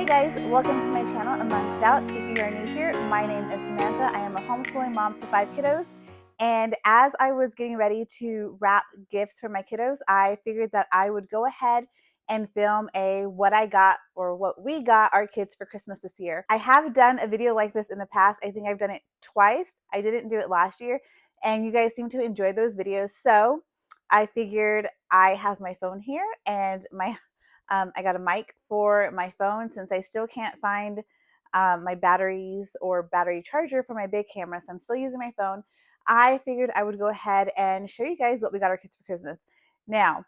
guys, welcome to my channel, Among.stouts. If you are new here, my name is Samantha. I am a homeschooling mom to 5 kiddos. And as I was getting ready to wrap gifts for my kiddos, I figured that I would go ahead and film a what I got or what we got our kids for Christmas this year. I have done a video like this in the past. I think I've done it twice. I didn't do it last year, and you guys seem to enjoy those videos. So I figured I have my phone here and I got a mic for my phone since I still can't find my batteries or battery charger for my big camera, so I'm still using my phone. I figured I would go ahead and show you guys what we got our kids for Christmas. Now,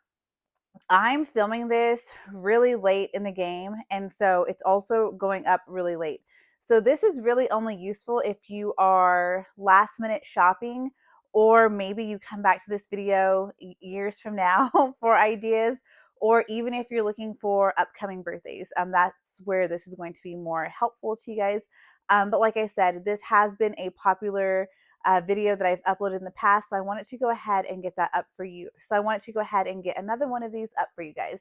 I'm filming this really late in the game, and so it's also going up really late. So this is really only useful if you are last minute shopping, or maybe you come back to this video years from now for ideas, or even if you're looking for upcoming birthdays. That's where this is going to be more helpful to you guys. But like I said, this has been a popular video that I've uploaded in the past. So I wanted to go ahead and get that up for you. So I wanted to go ahead and get another one of these up for you guys.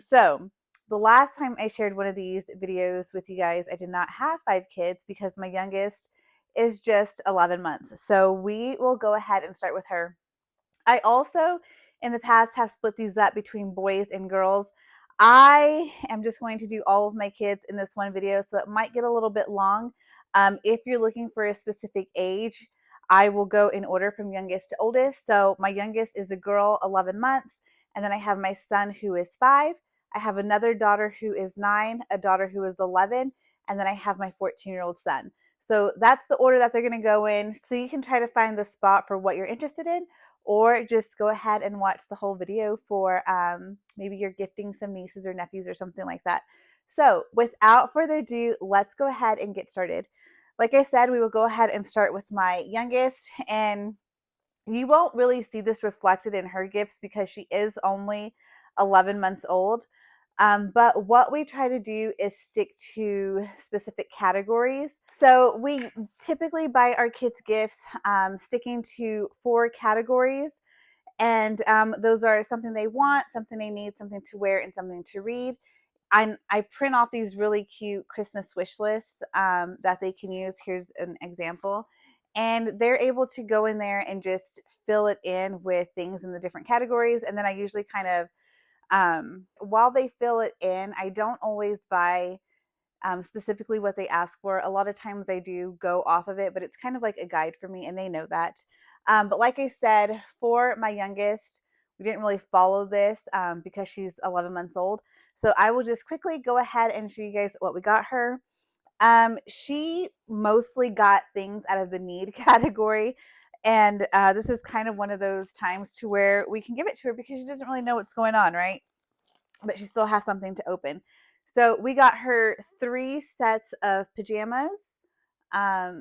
So the last time I shared one of these videos with you guys, I did not have 5 kids because my youngest is just 11 months. So we will go ahead and start with her. I also, in the past, have split these up between boys and girls. I am just going to do all of my kids in this one video, so it might get a little bit long. If you're looking for a specific age, I will go in order from youngest to oldest. So my youngest is a girl, 11 months, and then I have my son who is 5. I have another daughter who is 9, a daughter who is 11, and then I have my 14-year-old son. So that's the order that they're going to go in. So you can try to find the spot for what you're interested in, or just go ahead and watch the whole video for maybe you're gifting some nieces or nephews or something like that. So without further ado, let's go ahead and get started. Like I said, we will go ahead and start with my youngest, and you won't really see this reflected in her gifts because she is only 11 months old. But what we try to do is stick to specific categories. So we typically buy our kids gifts sticking to 4 categories. And those are something they want, something they need, something to wear, and something to read. I print off these really cute Christmas wish lists that they can use. Here's an example. And they're able to go in there and just fill it in with things in the different categories. And then I usually kind of while they fill it in, I don't always buy specifically what they ask for. A lot of times I do go off of it, but it's kind of like a guide for me, and they know that. But like I said, for my youngest, we didn't really follow this because she's 11 months old. So I will just quickly go ahead and show you guys what we got her. She mostly got things out of the need category. And this is kind of one of those times to where we can give it to her because she doesn't really know what's going on, right? But she still has something to open. So we got her 3 sets of pajamas.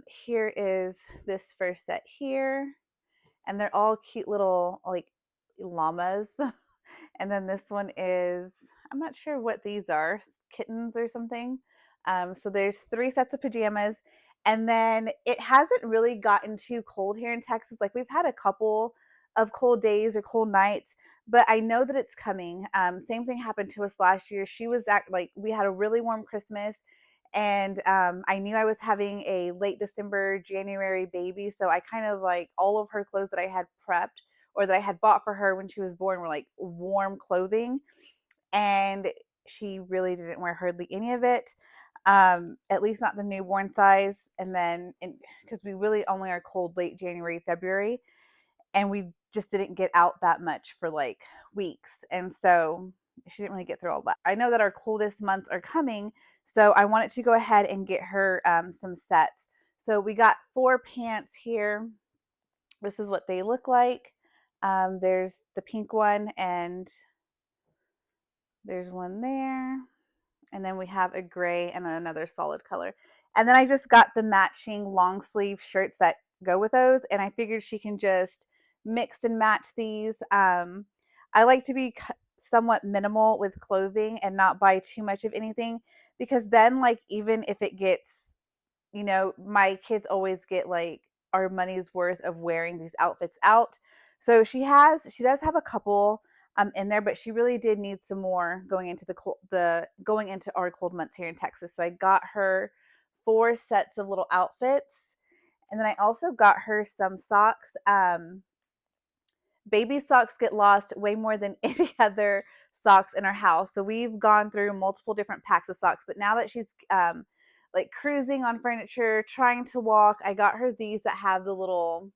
Here is this first set here. And they're all cute little like llamas. And then this one is, I'm not sure what these are, kittens or something. So there's 3 sets of pajamas. And then it hasn't really gotten too cold here in Texas. Like we've had a couple of cold days or cold nights, but I know that it's coming. Same thing happened to us last year. She was like, we had a really warm Christmas, and I knew I was having a late December, January baby. So I kind of like all of her clothes that I had prepped or that I had bought for her when she was born were like warm clothing. And she really didn't wear hardly any of it, at least not the newborn size. And then, because we really only are cold late January, February, and we just didn't get out that much for like weeks. And so she didn't really get through all that. I know that our coldest months are coming, so I wanted to go ahead and get her some sets. So we got 4 pants here. This is what they look like. There's the pink one, and there's one there. And then we have a gray and another solid color. And then I just got the matching long sleeve shirts that go with those. And I figured she can just mix and match these. I like to be somewhat minimal with clothing and not buy too much of anything, because then like even if it gets, my kids always get like our money's worth of wearing these outfits out. So she does have a couple in there, but she really did need some more going into going into our cold months here in Texas. So I got her 4 sets of little outfits, and then I also got her some socks. Baby socks get lost way more than any other socks in our house. So we've gone through multiple different packs of socks. But now that she's like cruising on furniture, trying to walk, I got her these that have the little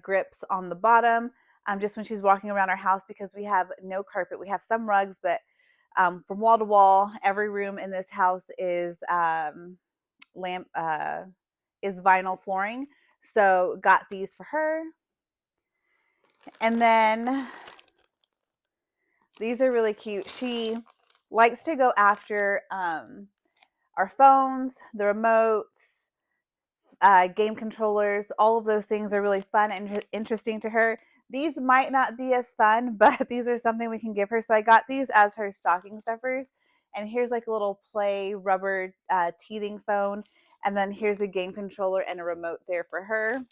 grips on the bottom, just when she's walking around our house, because we have no carpet. We have some rugs, but from wall to wall, every room in this house is is vinyl flooring. So got these for her. And then these are really cute. She likes to go after our phones, the remotes, game controllers. All of those things are really fun and interesting to her. These might not be as fun, but these are something we can give her. So I got these as her stocking stuffers. And here's like a little play rubber teething phone. And then here's a game controller and a remote there for her.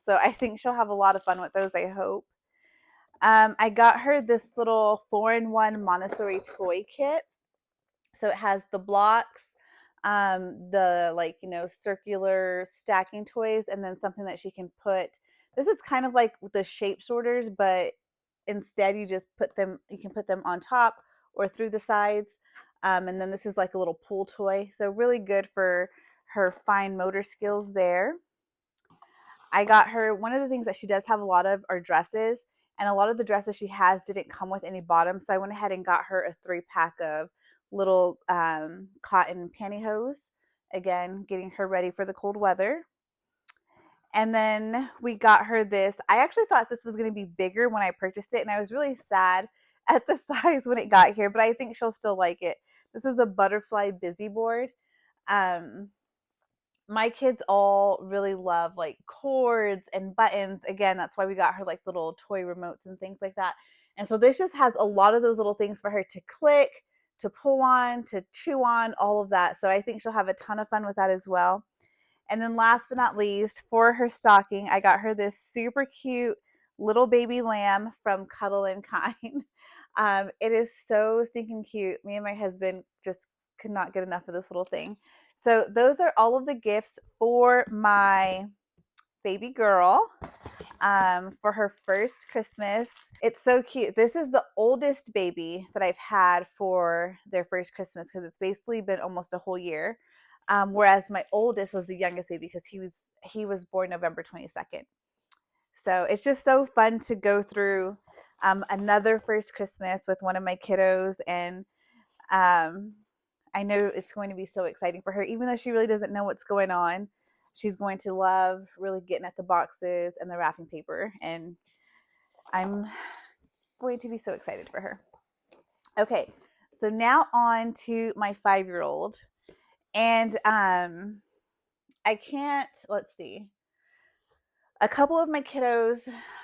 So I think she'll have a lot of fun with those, I hope. I got her this little 4-in-1 Montessori toy kit. So it has the blocks, the like, circular stacking toys, and then something that she can put. This is kind of like the shape sorters, but instead you can put them on top or through the sides. And then this is like a little pool toy. So really good for her fine motor skills there. I got her, one of the things that she does have a lot of are dresses, and a lot of the dresses she has didn't come with any bottoms. So I went ahead and got her a 3-pack of little cotton pantyhose. Again, getting her ready for the cold weather. And then we got her this. I actually thought this was going to be bigger when I purchased it, and I was really sad at the size when it got here, but I think she'll still like it. This is a butterfly busy board. My kids all really love like cords and buttons. Again, that's why we got her like little toy remotes and things like that. And so this just has a lot of those little things for her to click, to pull on, to chew on, all of that. So I think she'll have a ton of fun with that as well. And then last but not least, for her stocking, I got her this super cute little baby lamb from Cuddle and Kind. It is so stinking cute. Me and my husband just could not get enough of this little thing. So those are all of the gifts for my baby girl for her first Christmas. It's so cute. This is the oldest baby that I've had for their first Christmas, because it's basically been almost a whole year. Whereas my oldest was the youngest baby, because he was born November 22nd. So it's just so fun to go through another first Christmas with one of my kiddos, and I know it's going to be so exciting for her, even though she really doesn't know what's going on. She's going to love really getting at the boxes and the wrapping paper, and I'm going to be so excited for her. Okay, so now on to my 5-year-old. And I can't, let's see. A couple of my kiddos,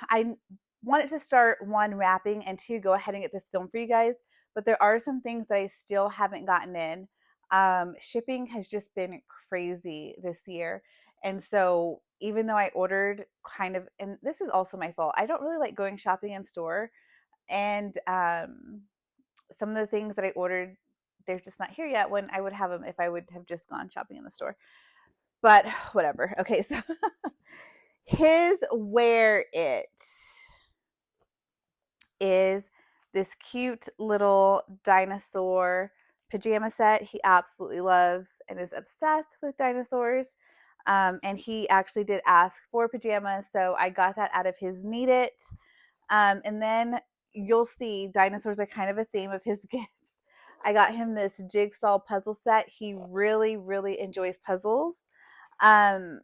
I wanted to start, 1, wrapping, and 2, go ahead and get this film for you guys. But there are some things that I still haven't gotten in. Shipping has just been crazy this year. And so even though I ordered kind of, and this is also my fault, I don't really like going shopping in store. And some of the things that I ordered, they're just not here yet, when I would have them if I would have just gone shopping in the store. But whatever. Okay, so his wear it is this cute little dinosaur pajama set. He absolutely loves and is obsessed with dinosaurs. And he actually did ask for pajamas, so I got that out of his Need It. And then you'll see dinosaurs are kind of a theme of his gifts. I got him this jigsaw puzzle set. He really, really enjoys puzzles. And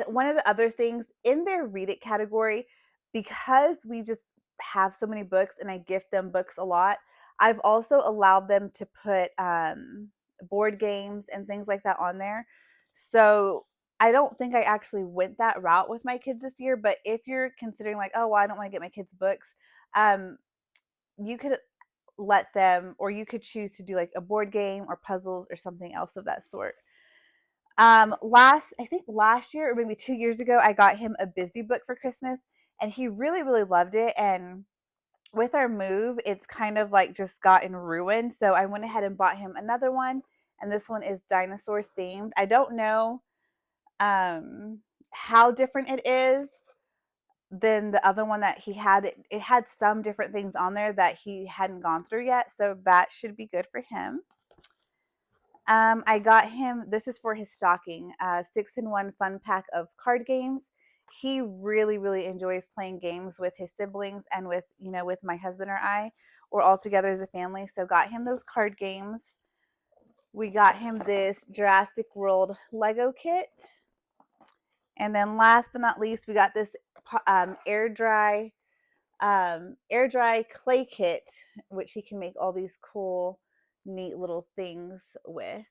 one of the other things in their read it category, because we just have so many books and I gift them books a lot, I've also allowed them to put board games and things like that on there. So I don't think I actually went that route with my kids this year, but if you're considering like, oh, well, I don't want to get my kids books, you could let them, or you could choose to do like a board game or puzzles or something else of that sort. I think last year or maybe 2 years ago, I got him a Busy book for Christmas, and he really, really loved it. And with our move, it's kind of like just gotten ruined. So I went ahead and bought him another one. And this one is dinosaur themed. I don't know how different it is than the other one that he had. It had some different things on there that he hadn't gone through yet. So that should be good for him. I got him, this is for his stocking, 6-in-1 fun pack of card games. He really, really enjoys playing games with his siblings and with, with my husband or I, or all together as a family. So got him those card games. We got him this Jurassic World Lego kit. And then last but not least, we got this air dry clay kit, which he can make all these cool, neat little things with.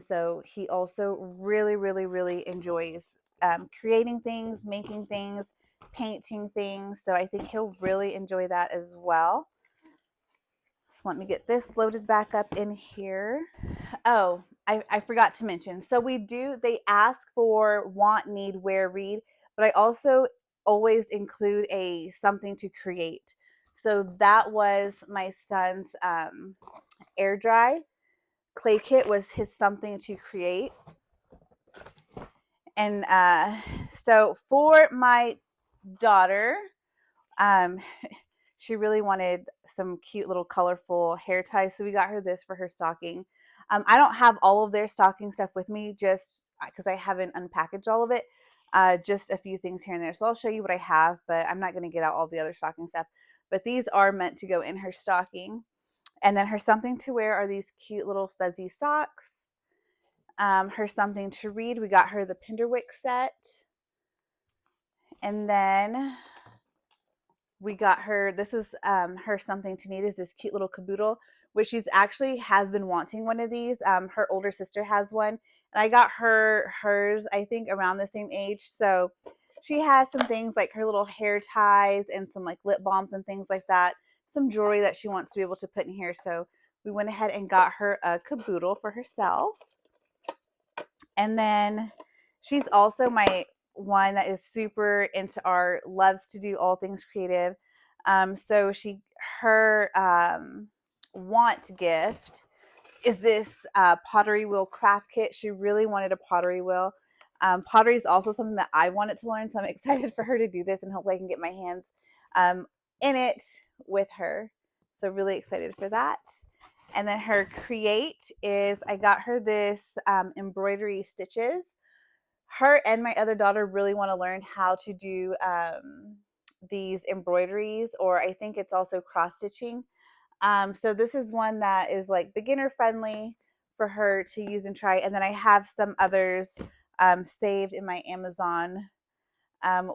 So he also really, really, really enjoys creating things, making things, painting things. So I think he'll really enjoy that as well. So let me get this loaded back up in here. Oh, I forgot to mention. So they ask for want, need, wear, read, but I also always include a something to create. So that was my son's air dry clay kit was his something to create. And so for my daughter, um, she really wanted some cute little colorful hair ties. So we got her this for her stocking. I don't have all of their stocking stuff with me just because I haven't unpackaged all of it. Just a few things here and there. So I'll show you what I have, but I'm not going to get out all the other stocking stuff. But these are meant to go in her stocking. And then her something to wear are these cute little fuzzy socks. Her something to read, we got her the Pinderwick set. And then we got her, this is her something to need, is this cute little caboodle, which she's actually has been wanting one of these. Her older sister has one, and I got her hers, I think, around the same age. So she has some things like her little hair ties and some like lip balms and things like that, some jewelry that she wants to be able to put in here. So we went ahead and got her a caboodle for herself. And then she's also my one that is super into art, loves to do all things creative. So her want gift is this pottery wheel craft kit. She really wanted a pottery wheel. Pottery is also something that I wanted to learn, so I'm excited for her to do this, and hopefully I can get my hands in it with her. So really excited for that. And then her create is, I got her this embroidery stitches. Her and my other daughter really want to learn how to do these embroideries, or I think it's also cross stitching. So this is one that is like beginner friendly for her to use and try. And then I have some others saved in my Amazon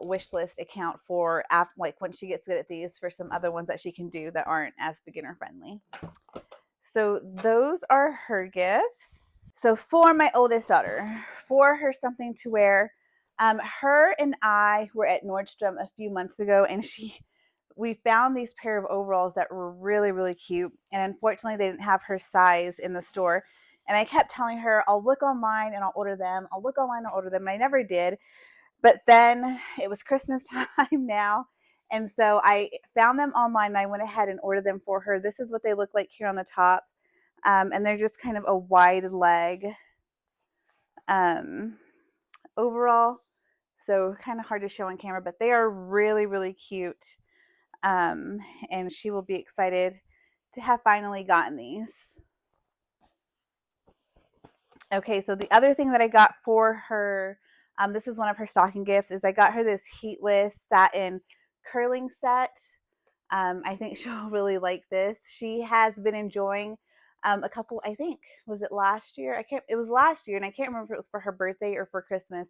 wish list account for like when she gets good at these, for some other ones that she can do that aren't as beginner friendly. So those are her gifts. So for my oldest daughter, for her something to wear, her and I were at Nordstrom a few months ago, and we found these pair of overalls that were really, really cute. And unfortunately, they didn't have her size in the store. And I kept telling her, I'll look online and I'll order them. I'll look online and I'll order them. And I never did. But then it was Christmas time now. And so I found them online and I went ahead and ordered them for her. This is what they look like here on the top. And they're just kind of a wide leg overall. So kind of hard to show on camera, but they are really, really cute. And she will be excited to have finally gotten these. Okay, so the other thing that I got for her, this is one of her stocking gifts, is I got her this heatless satin curling set. I think she'll really like this. She has been enjoying a couple, I think, was it last year? It was last year, and I can't remember if it was for her birthday or for Christmas.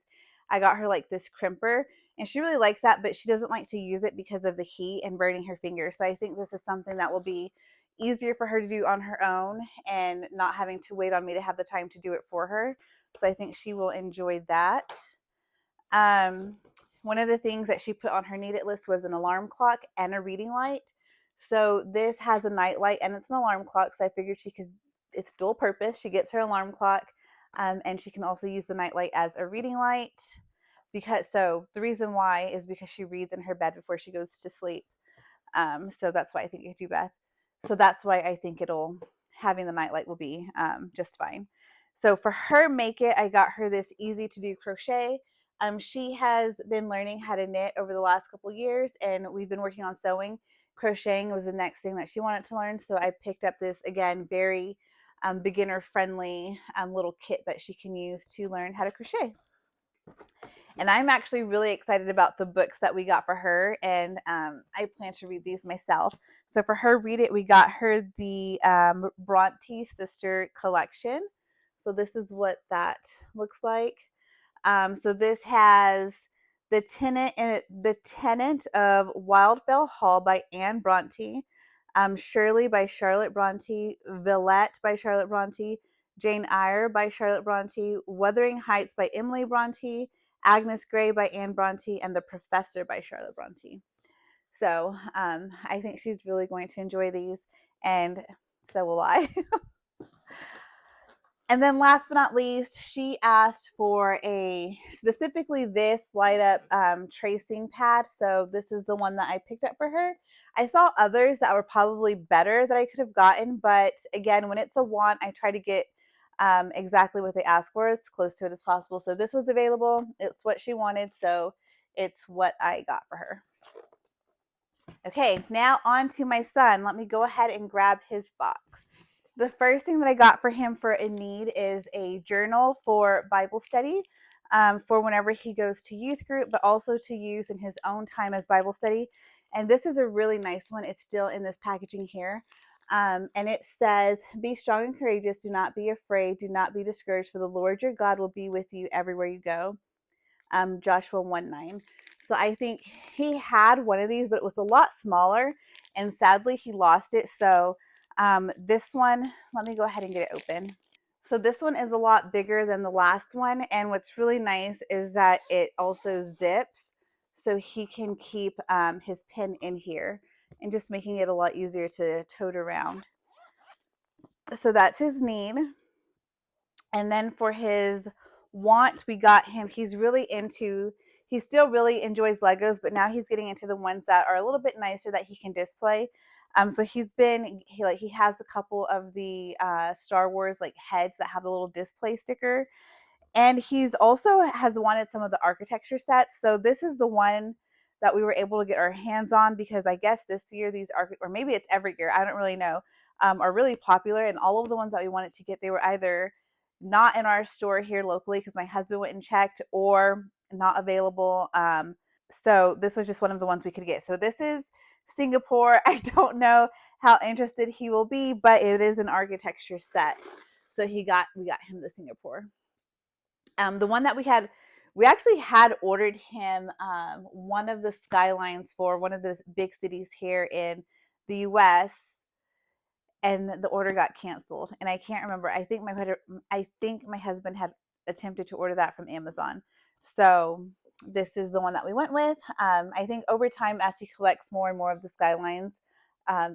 I got her like this crimper, and she really likes that, but she doesn't like to use it because of the heat and burning her fingers. So I think this is something that will be easier for her to do on her own and not having to wait on me to have the time to do it for her. So I think she will enjoy that. One of the things that she put on her needed list was an alarm clock and a reading light. So this has a night light and it's an alarm clock. So I figured it's dual purpose. She gets her alarm clock and she can also use the night light as a reading light. So the reason why is because she reads in her bed before she goes to sleep. So that's why I think it could do Beth. So that's why I think having the nightlight will be just fine. So for her make it, I got her this easy to do crochet. She has been learning how to knit over the last couple years, and we've been working on sewing. Crocheting was the next thing that she wanted to learn, so I picked up this, again, very beginner friendly little kit that she can use to learn how to crochet. And I'm actually really excited about the books that we got for her, and I plan to read these myself. So for her read it, we got her the Bronte Sister Collection. So this is what that looks like. So this has the Tenant of Wildfell Hall by Anne Bronte, Shirley by Charlotte Bronte, Villette by Charlotte Bronte, Jane Eyre by Charlotte Bronte, Wuthering Heights by Emily Bronte, Agnes Grey by Anne Bronte, and The Professor by Charlotte Bronte. So I think she's really going to enjoy these, and so will I. And then last but not least, she asked for specifically this light up tracing pad. So this is the one that I picked up for her. I saw others that were probably better that I could have gotten, but again, when it's a want, I try to get exactly what they ask for, as close to it as possible. So this was available. It's what she wanted, so it's what I got for her. Okay, now on to my son. Let me go ahead and grab his box. The first thing that I got for him for a need is a journal for Bible study, for whenever he goes to youth group, but also to use in his own time as Bible study. And this is a really nice one. It's still in this packaging here. And it says, "Be strong and courageous. Do not be afraid. Do not be discouraged, for the Lord your God will be with you everywhere you go." Joshua 1:9. So I think he had one of these, but it was a lot smaller, and sadly he lost it. So this one, let me go ahead and get it open. So this one is a lot bigger than the last one, and what's really nice is that it also zips, so he can keep his pen in here, and just making it a lot easier to tote around. So that's his need. And then for his want, we got him, he still really enjoys Legos, but now he's getting into the ones that are a little bit nicer that he can display. So he has a couple of the Star Wars like heads that have the little display sticker, and he's also has wanted some of the architecture sets. So this is the one that we were able to get our hands on, because I guess this year or maybe it's every year, I don't really know, are really popular. And all of the ones that we wanted to get, they were either not in our store here locally because my husband went and checked, or not available. So this was just one of the ones we could get. So this is Singapore. I don't know how interested he will be, but it is an architecture set. So we got him the Singapore. The one that we actually had ordered him one of the skylines for one of the big cities here in the US, and the order got canceled. And I can't remember. I think my husband had attempted to order that from Amazon. So this is the one that we went with. I think over time, as he collects more and more of the skylines,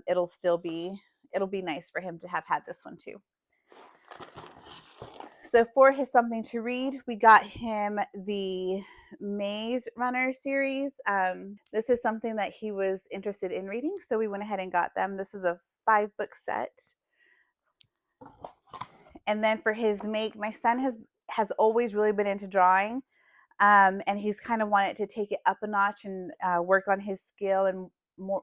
it'll be nice for him to have had this one too. So for his something to read, we got him the Maze Runner series. This is something that he was interested in reading, so we went ahead and got them. This is a 5-book set. And then for his make, my son has always really been into drawing, and he's kind of wanted to take it up a notch and work on his skill and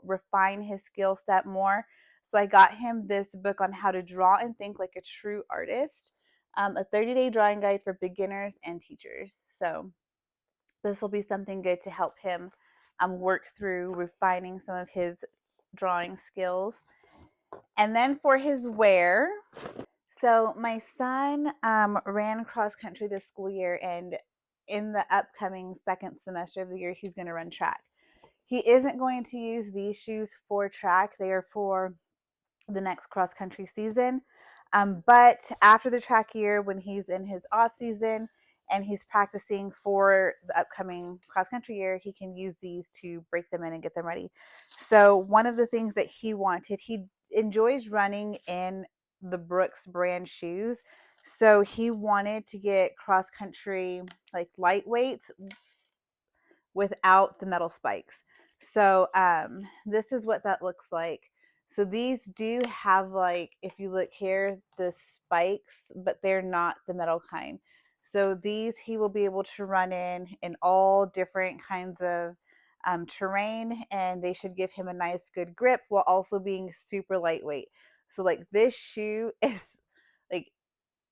refine his skill set more. So I got him this book on how to draw and think like a true artist, a 30-day drawing guide for beginners and teachers. So this will be something good to help him work through refining some of his drawing skills. And then for his wear, so my son ran cross country this school year, and in the upcoming second semester of the year, he's going to run track. He isn't going to use these shoes for track. They are for the next cross country season. But after the track year, when he's in his off season and he's practicing for the upcoming cross country year, he can use these to break them in and get them ready. So one of the things that he enjoys running in the Brooks brand shoes. So he wanted to get cross country like lightweights without the metal spikes. So this is what that looks like. So these do have, like, if you look here, the spikes, but they're not the metal kind. So these he will be able to run in all different kinds of terrain, and they should give him a nice good grip while also being super lightweight. So like this shoe is like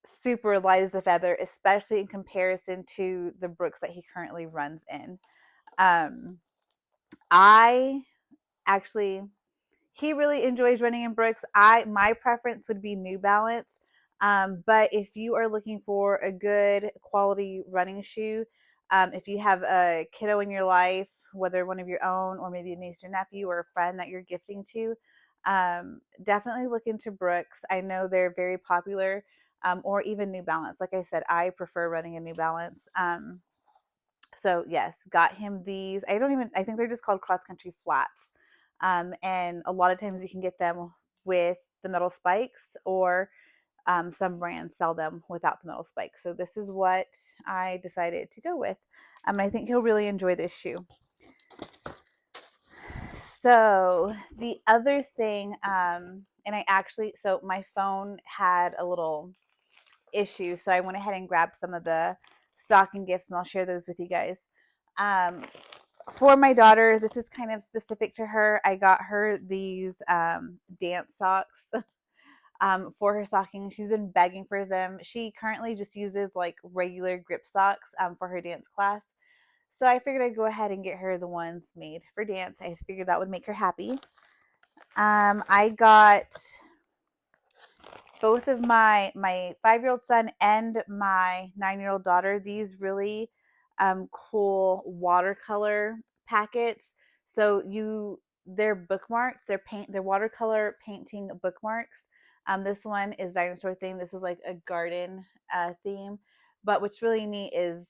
super light as a feather, especially in comparison to the Brooks that he currently runs in. Um, I actually he really enjoys running in Brooks. My preference would be New Balance. But if you are looking for a good quality running shoe, if you have a kiddo in your life, whether one of your own or maybe a niece or nephew or a friend that you're gifting to, definitely look into Brooks. I know they're very popular, or even New Balance. Like I said, I prefer running in New Balance. So yes, got him these. I think they're just called cross country flats. And a lot of times you can get them with the metal spikes, or some brands sell them without the metal spikes. So this is what I decided to go with. And I think he'll really enjoy this shoe. So the other thing, and so my phone had a little issue, so I went ahead and grabbed some of the stocking gifts, and I'll share those with you guys. Um, for my daughter, this is kind of specific to her. I got her these dance socks for her stocking. She's been begging for them. She currently just uses like regular grip socks for her dance class. So I figured I'd go ahead and get her the ones made for dance. I figured that would make her happy. I got both of my 5-year-old son and my 9-year-old daughter these really cool watercolor packets. So they're bookmarks, they're watercolor painting bookmarks. This one is dinosaur theme. This is like a garden theme. But what's really neat is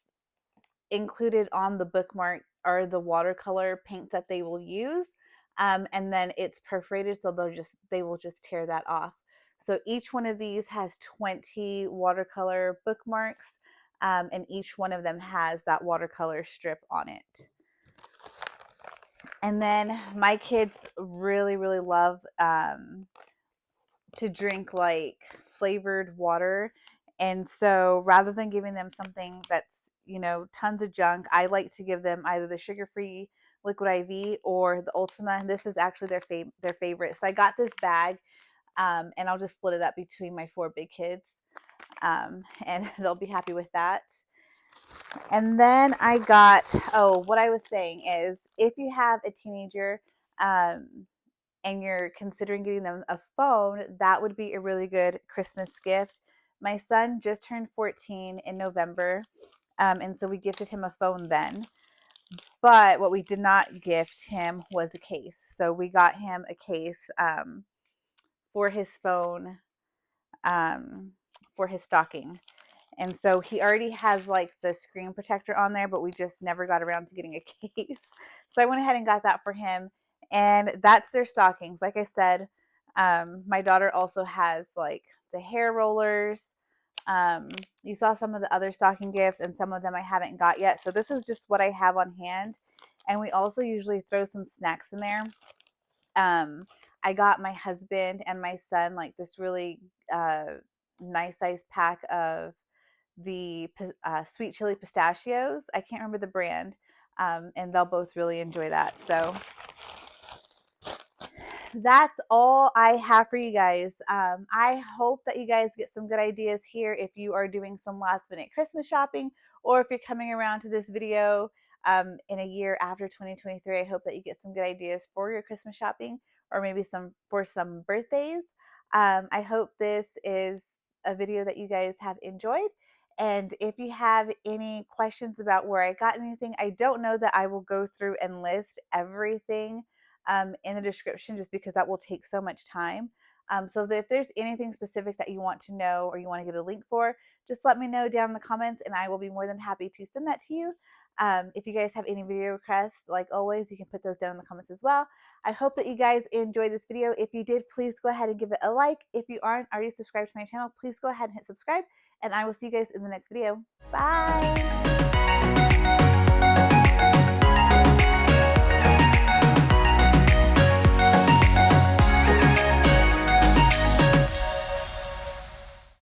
included on the bookmark are the watercolor paints that they will use. And then it's perforated, so they will just tear that off. So each one of these has 20 watercolor bookmarks, and each one of them has that watercolor strip on it. And then my kids really, really love to drink like flavored water. And so rather than giving them something that's, tons of junk, I like to give them either the sugar-free liquid IV or the Ultima. And this is actually their favorite. So I got this bag, and I'll just split it up between my 4 big kids, and they'll be happy with that. And then what I was saying is, if you have a teenager, and you're considering getting them a phone, that would be a really good Christmas gift. My son just turned 14 in November, and so we gifted him a phone then. But what we did not gift him was a case. So we got him a case for his phone, for his stocking. And so he already has like the screen protector on there, but we just never got around to getting a case. So I went ahead and got that for him. And that's their stockings. Like I said, my daughter also has like the hair rollers. You saw some of the other stocking gifts, and some of them I haven't got yet. So this is just what I have on hand. And we also usually throw some snacks in there. I got my husband and my son like this really nice size pack of the sweet chili pistachios. I can't remember the brand, and they'll both really enjoy that. So that's all I have for you guys. I hope that you guys get some good ideas here if you are doing some last minute Christmas shopping, or if you're coming around to this video in a year after 2023. I hope that you get some good ideas for your Christmas shopping, or maybe for some birthdays. I hope this is a video that you guys have enjoyed. And if you have any questions about where I got anything, I don't know that I will go through and list everything in the description, just because that will take so much time. So if there's anything specific that you want to know or you want to get a link for, just let me know down in the comments, and I will be more than happy to send that to you. If you guys have any video requests, like always, you can put those down in the comments as well. I hope that you guys enjoyed this video. If you did, please go ahead and give it a like. If you aren't already subscribed to my channel, please go ahead and hit subscribe, and I will see you guys in the next video. Bye!